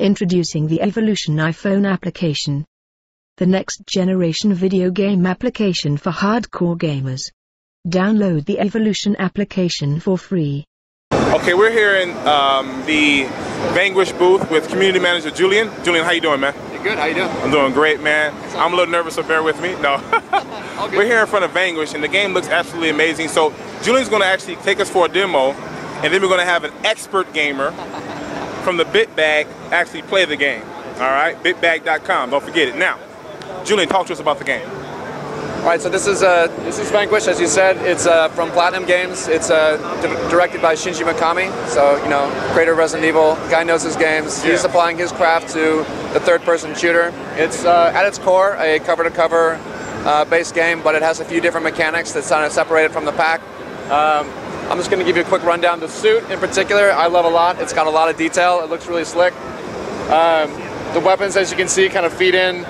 Introducing the Thevolution iPhone application. The next generation video game application for hardcore gamers. Download the Thevolution application for free. Okay, we're here in the Vanquish booth with community manager Julian. Julian, how you doing, man? You're good, how you doing? I'm doing great, man. I'm a little nervous, so bear with me. No. We're here in front of Vanquish, and the game looks absolutely amazing. So Julian's going to actually take us for a demo, and then we're going to have an expert gamer from the BitBag actually play the game. All right, BitBag.com. Don't forget it. Now, Julian, talk to us about the game. All right, so this is Vanquish, as you said. It's from Platimun Games. It's directed by Shinji Mikami. So, you know, creator of Resident Evil. Guy knows his games. Yeah. He's applying his craft to the third-person shooter. It's at its core a cover-to-cover based game, but it has a few different mechanics that's kind of separated from the pack. I'm just going to give you a quick rundown. The suit, in particular, I love a lot. It's got a lot of detail. It looks really slick. The weapons, as you can see, kind of feed in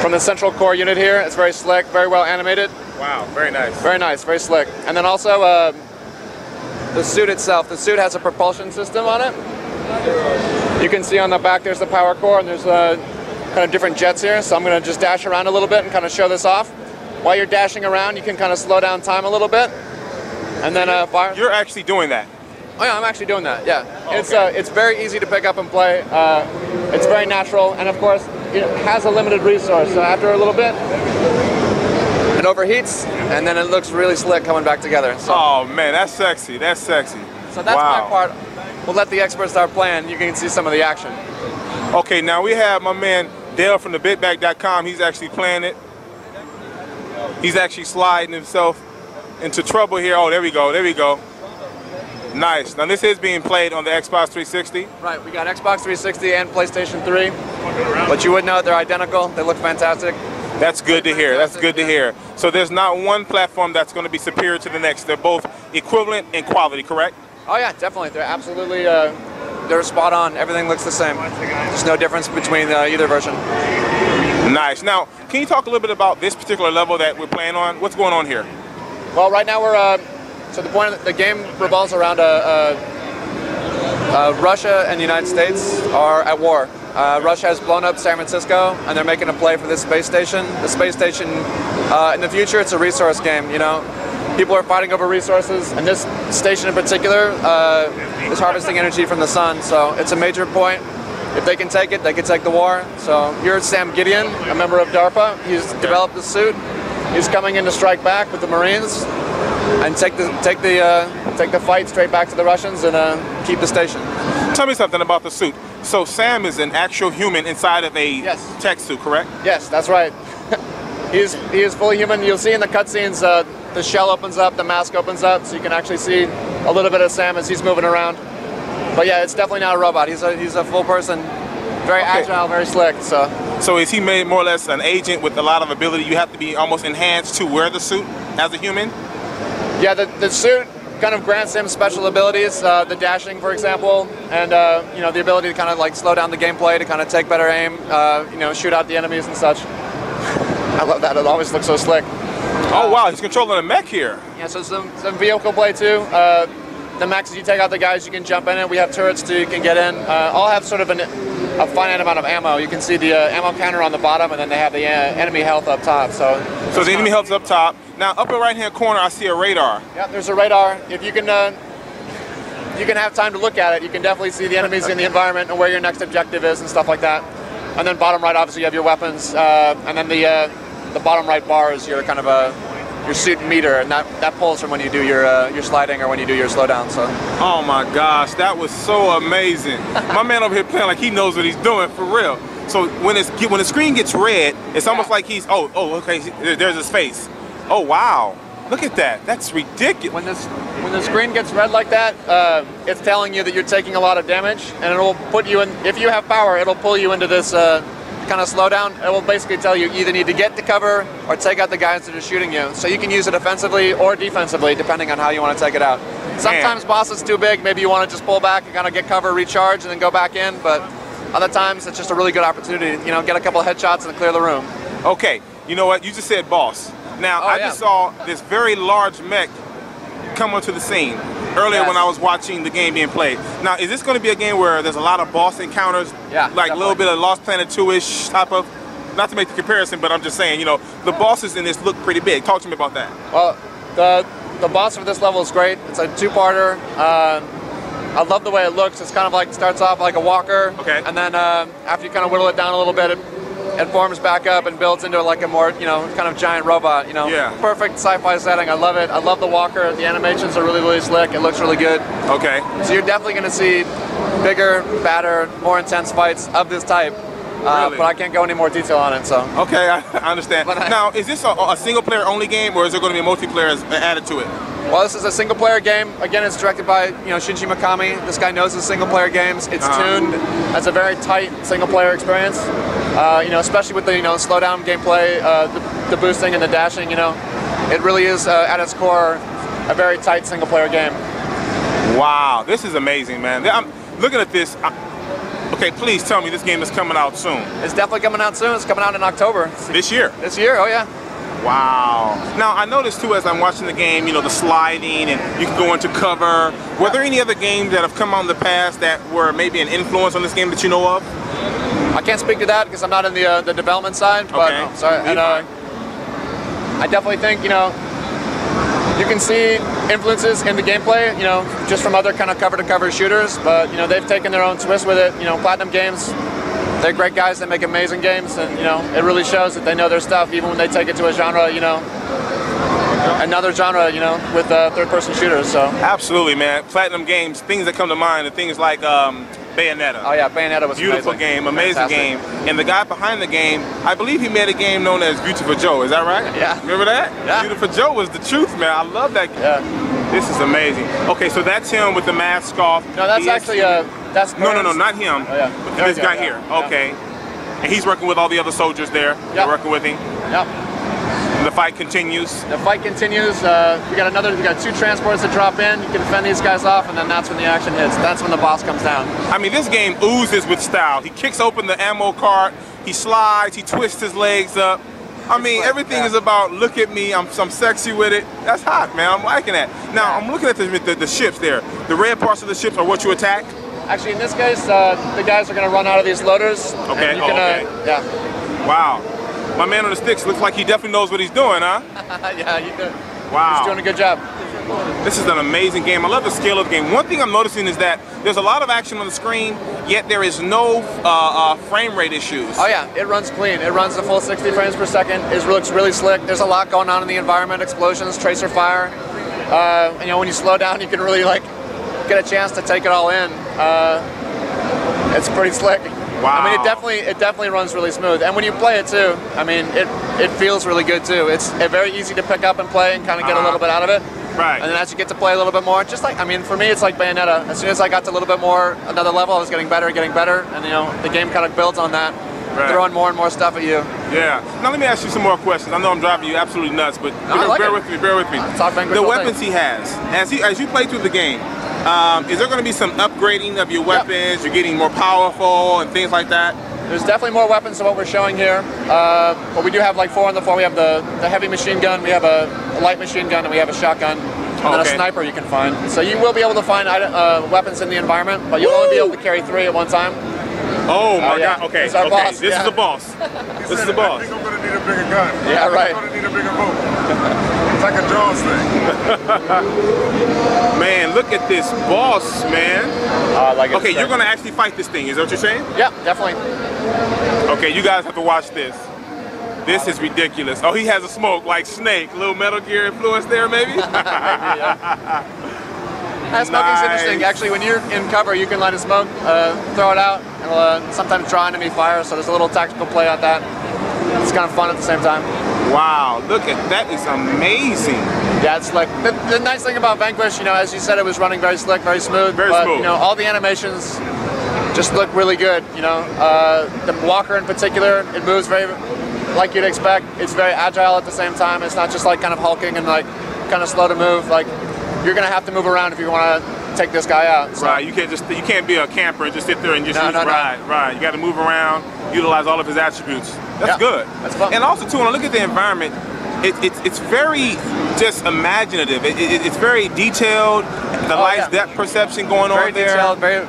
from the central core unit here. It's very slick, very well animated. Wow, very nice. Very nice, very slick. And then also the suit itself. The suit has a propulsion system on it. You can see on the back there's the power core, and there's kind of different jets here. So I'm going to just dash around a little bit and kind of show this off. While you're dashing around, you can kind of slow down time a little bit. And then fire. You're actually doing that? Oh yeah, I'm actually doing that, yeah. Oh, okay. It's very easy to pick up and play. It's very natural, and of course, it has a limited resource, so after a little bit, it overheats, and then it looks really slick coming back together. So, oh man, that's sexy, that's sexy. So that's my part. We'll let the experts start playing. You can see some of the action. Okay, now we have my man Dale from TheBitBag.com. He's actually playing it. He's actually sliding himself into trouble here. Oh, there we go, there we go. Nice. Now this is being played on the Xbox 360. Right, we got Xbox 360 and PlayStation 3. But you would know they're identical. They look fantastic. That's good to hear. That's good to hear. So there's not one platform that's going to be superior to the next. They're both equivalent in quality, correct? Oh yeah, definitely. They're absolutely, they're spot on. Everything looks the same. There's no difference between either version. Nice. Now, can you talk a little bit about this particular level that we're playing on? What's going on here? Well, right now we're, so the point of the game revolves around Russia and the United States are at war. Russia has blown up San Francisco, and they're making a play for this space station. The space station, in the future, it's a resource game, you know. People are fighting over resources, and this station in particular is harvesting energy from the sun, so it's a major point. If they can take it, they can take the war. So here's Sam Gideon, a member of DARPA. He's developed the suit. He's coming in to strike back with the Marines and take the fight straight back to the Russians and keep the station. Tell me something about the suit. So Sam is an actual human inside of a tech suit, correct? Yes, that's right. He is fully human. You'll see in the cutscenes the shell opens up, the mask opens up, so you can actually see a little bit of Sam as he's moving around. But yeah, it's definitely not a robot. He's a full person, very agile, very slick. So is he made more or less an agent with a lot of ability? You have to be almost enhanced to wear the suit as a human? Yeah, the suit kind of grants him special abilities, the dashing, for example, and you know, the ability to kind of like slow down the gameplay, to kind of take better aim, you know, shoot out the enemies and such. I love that. It always looks so slick. Oh wow, he's controlling a mech here. Yeah, so some vehicle play too. The mechs, as you take out the guys, you can jump in it. We have turrets too, you can get in. All have sort of a finite amount of ammo. You can see the ammo counter on the bottom, and then they have the enemy health up top. So the enemy health's up top. Now, up in the right-hand corner, I see a radar. Yeah, there's a radar. If you can have time to look at it, you can definitely see the enemies in the environment and where your next objective is and stuff like that. And then bottom right, obviously, you have your weapons. And then the bottom right bar is your kind of your suit meter, and that pulls from when you do your sliding or when you do your slowdown. So. Oh my gosh, that was so amazing. My man over here playing like he knows what he's doing for real. So when the screen gets red, it's almost like he's okay. There's his face. Oh wow, look at that. That's ridiculous. When the screen gets red like that, it's telling you that you're taking a lot of damage, and it will put you in. If you have power, it'll pull you into this kind of slowdown. It will basically tell you either need to get to cover or take out the guys that are shooting you. So you can use it offensively or defensively, depending on how you want to take it out. Sometimes boss is too big. Maybe you want to just pull back and kind of get cover, recharge, and then go back in. But other times, it's just a really good opportunity. You know, get a couple of headshots and clear the room. Okay, you know what? You just said boss. Now, I just saw this very large mech come onto the scene earlier when I was watching the game being played. Now, is this going to be a game where there's a lot of boss encounters? Yeah, like a little bit of Lost Planet 2-ish type of, not to make the comparison, but I'm just saying, you know, the bosses in this look pretty big. Talk to me about that. Well, the boss for this level is great. It's a two-parter. I love the way it looks. It's kind of like, starts off like a walker. Okay. And then after you kind of whittle it down a little bit, it forms back up and builds into like a more, you know, kind of giant robot, you know. Yeah. Perfect sci-fi setting. I love it. I love the walker. The animations are really, really slick. It looks really good. Okay. So you're definitely going to see bigger, badder, more intense fights of this type. Really? But I can't go any more detail on it, so. Okay, I understand. Now, is this a single-player only game, or is there going to be a multiplayer added to it? Well, this is a single-player game. Again, it's directed by, you know, Shinji Mikami. This guy knows his single-player games. It's tuned as a very tight single-player experience. You know, especially with the, you know, slow-down gameplay, the boosting and the dashing. You know, it really is at its core a very tight single-player game. Wow, this is amazing, man. I'm looking at this. Okay, please tell me this game is coming out soon. It's definitely coming out soon. It's coming out in October. This year? This year, oh yeah. Wow. Now, I noticed too as I'm watching the game, you know, the sliding and you can go into cover. Were there any other games that have come out in the past that were maybe an influence on this game that you know of? I can't speak to that because I'm not in the development side, but okay. Sorry. And, I definitely think, you know, you can see influences in the gameplay, you know, just from other kind of cover-to-cover shooters, but, you know, they've taken their own twist with it. You know, Platimun Games, they're great guys. They make amazing games, and, you know, it really shows that they know their stuff, even when they take it to a genre, you know, another genre, you know, with third-person shooters, so. Absolutely, man. Platimun Games, things that come to mind are things like Bayonetta. Oh yeah, Bayonetta was beautiful amazing. Game, amazing Fantastic. game. And the guy behind the game, I believe he made a game known as Beautiful Joe. Is that right? Yeah. Remember that? Yeah. Beautiful Joe was the truth, man. I love that game. Yeah. This is amazing. Okay, so that's him with the mask off. No, that's actually that's no, not him. Oh yeah. This guy here. Yeah. Okay. And he's working with all the other soldiers there. Yep. They're working with him. Yep. And the fight continues. The fight continues. We got two transports that drop in. You can fend these guys off, and then that's when the action hits. That's when the boss comes down. I mean, this game oozes with style. He kicks open the ammo cart. He slides. He twists his legs up. I mean, everything is about, look at me, I'm sexy with it. That's hot, man. I'm liking that. Now, I'm looking at the ships there. The red parts of the ships are what you attack? Actually, in this case, the guys are going to run out of these loaders. Okay, and you can, okay. Yeah. Wow. My man on the sticks looks like he definitely knows what he's doing, huh? Yeah, you do. Wow. He's doing a good job. This is an amazing game. I love the scale of the game. One thing I'm noticing is that there's a lot of action on the screen, yet there is no frame rate issues. Oh yeah, it runs clean. It runs the full 60 frames per second. It looks really slick. There's a lot going on in the environment, explosions, tracer fire. You know, when you slow down, you can really like get a chance to take it all in. It's pretty slick. Wow. I mean, it definitely runs really smooth. And when you play it too, I mean, it feels really good too. It's very easy to pick up and play and kind of get a little bit out of it. Right. And then as you get to play a little bit more, just like, I mean, for me, it's like Bayonetta. As soon as I got to a little bit more, another level, I was getting better, and you know, the game kind of builds on that, throwing more and more stuff at you. Yeah. Now let me ask you some more questions. I know I'm driving you absolutely nuts, but bear with me. The weapons he has, as you play through the game, is there going to be some upgrading of your weapons? Yep. You're getting more powerful and things like that? There's definitely more weapons than what we're showing here. But we do have like 4 on the floor. We have the heavy machine gun, we have a light machine gun, and we have a shotgun. And then a sniper you can find. So you will be able to find weapons in the environment, but you'll only be able to carry 3 at one time. Oh my God, okay, This is our boss. This is the boss. This is the boss. I think I'm going to need a bigger gun. Yeah, right. I'm going to need a bigger boat. It's like a Jaws thing. Man, look at this boss, man. Like okay, you're going to actually fight this thing, is that what you're saying? Yeah, definitely. Okay, you guys have to watch this. This is ridiculous. Oh, he has a smoke like Snake. A little Metal Gear influence there, maybe? Maybe, smoking's interesting. Actually, when you're in cover, you can light a smoke, throw it out, and sometimes draw enemy fire, so there's a little tactical play on that. It's kind of fun at the same time. Wow, look at that. Is amazing. Yeah, it's like, the nice thing about Vanquish, you know, as you said, it was running very slick, very smooth. Very smooth. You know, all the animations just look really good, you know. The walker in particular, it moves very like you'd expect. It's very agile at the same time. It's not just like kind of hulking and like kind of slow to move. Like, you're gonna have to move around if you want to take this guy out. So. Right, you can't be a camper and just sit there and just ride. No. Right, you got to move around, utilize all of his attributes. That's good. That's fun. And also too, when I look at the environment, it's very just imaginative. It's very detailed. The lights, depth perception going on there. Very detailed, very